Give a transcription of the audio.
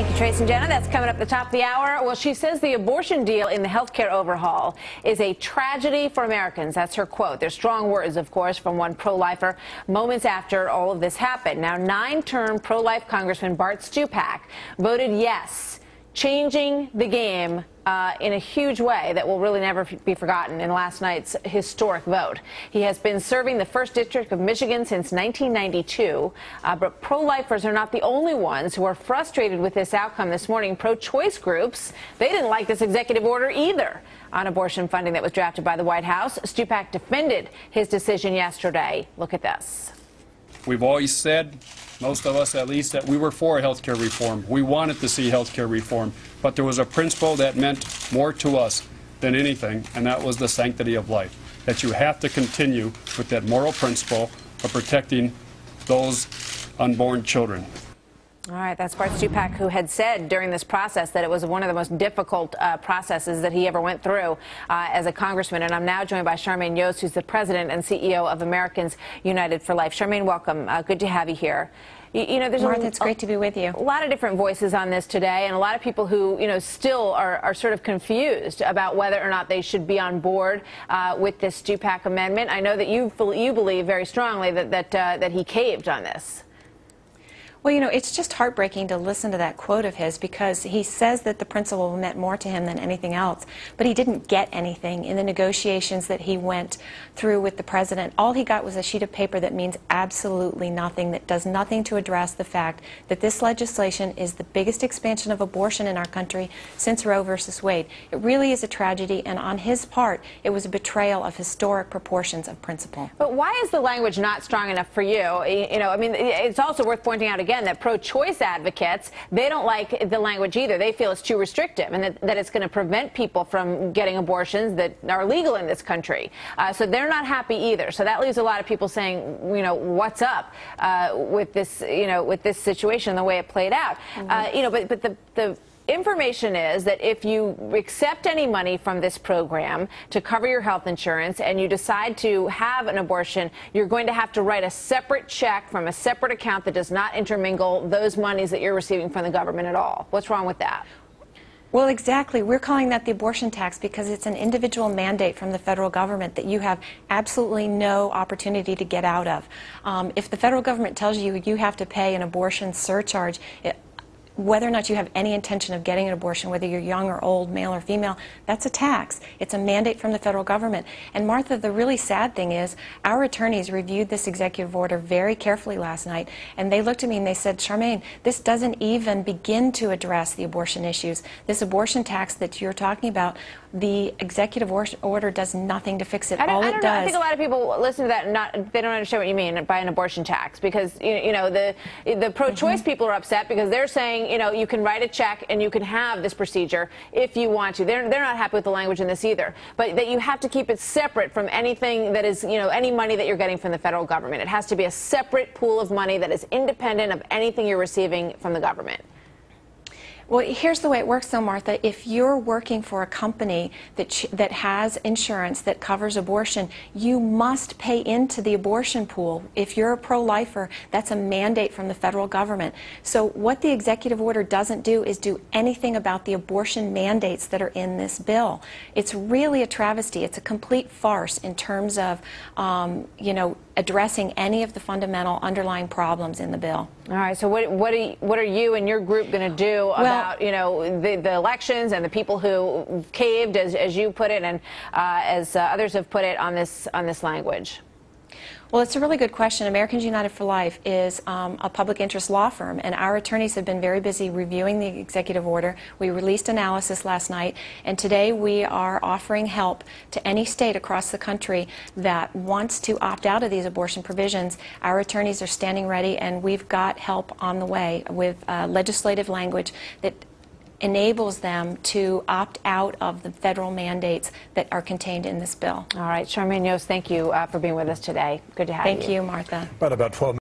Thank you, Trace and Jenna. That's coming up at the top of the hour. Well, she says the abortion deal in the healthcare overhaul is a tragedy for Americans. That's her quote. They're strong words, of course, from one pro-lifer moments after all of this happened. Now, 9-term pro-life Congressman Bart Stupak voted yes, changing the game in a huge way that will really never be forgotten in last night's historic vote. He has been serving the 1st District of Michigan since 1992, but pro-lifers are not the only ones who are frustrated with this outcome this morning. Pro-choice groups, they didn't like this executive order either on abortion funding that was drafted by the White House. Stupak defended his decision yesterday. Look at this. We've always said, most of us at least, that we were for health care reform. We wanted to see health care reform, but there was a principle that meant more to us than anything, and that was the sanctity of life, that you have to continue with that moral principle of protecting those unborn children. All right, that's Bart Stupak, who had said during this process that it was one of the most difficult processes that he ever went through as a congressman. And I'm now joined by Charmaine Yost, who's the president and CEO of Americans United for Life. Charmaine, welcome. Good to have you here. You know, there's Martha, it's great to be with you. A lot of different voices on this today, and a lot of people who, you know, still are sort of confused about whether or not they should be on board with this Stupak amendment. I know that you believe very strongly that he caved on this. Well, you know, it's just heartbreaking to listen to that quote of his, because he says that the principle meant more to him than anything else, but he didn't get anything in the negotiations that he went through with the president. All he got was a sheet of paper that means absolutely nothing, that does nothing to address the fact that this legislation is the biggest expansion of abortion in our country since Roe versus Wade. It really is a tragedy, and on his part, it was a betrayal of historic proportions of principle. But why is the language not strong enough for you? You know, I mean, it's also worth pointing out again that pro-choice advocates, they don't like the language either. They feel it's too restrictive and that it's going to prevent people from getting abortions that are legal in this country. So they're not happy either. So that leaves a lot of people saying, you know, what's up with this, you know, with this situation, the way it played out. You know, but the information is that if you accept any money from this program to cover your health insurance and you decide to have an abortion, you're going to have to write a separate check from a separate account that does not intermingle those monies that you're receiving from the government at all. What's wrong with that? Well, exactly. We're calling that the abortion tax because it's an individual mandate from the federal government that you have absolutely no opportunity to get out of. If the federal government tells you you have to pay an abortion surcharge, whether or not you have any intention of getting an abortion, whether you're young or old, male or female, that's a tax. It's a mandate from the federal government. And Martha, the really sad thing is our attorneys reviewed this executive order very carefully last night, and they looked at me and they said, Charmaine, this doesn't even begin to address the abortion issues. This abortion tax that you're talking about, the executive order does nothing to fix it. I don't know. I think a lot of people listen to that and they don't understand what you mean by an abortion tax, because you know the pro-choice people are upset because they're saying, you know, you can write a check and you can have this procedure if you want to. They're not happy with the language in this either, but that you have to keep it separate from anything that is, you know, any money that you're getting from the federal government. It has to be a separate pool of money that is independent of anything you're receiving from the government. Well, here's the way it works, though, Martha. If you're working for a company that has insurance that covers abortion, you must pay into the abortion pool. If you're a pro-lifer, that's a mandate from the federal government. So what the executive order doesn't do is do anything about the abortion mandates that are in this bill. It's really a travesty. It's a complete farce in terms of, you know, addressing any of the fundamental underlying problems in the bill. All right. So what are you and your group going to do about, you know, the elections and the people who caved, as you put it, and as others have put it, on this language? Well, it's a really good question. Americans United for Life is a public interest law firm, and our attorneys have been very busy reviewing the executive order. We released analysis last night, and today we are offering help to any state across the country that wants to opt out of these abortion provisions. Our attorneys are standing ready, and we've got help on the way with legislative language that enables them to opt out of the federal mandates that are contained in this bill. All right, Charmaine Yost, thank you for being with us today. Good to have you. Thank you, Martha. About 12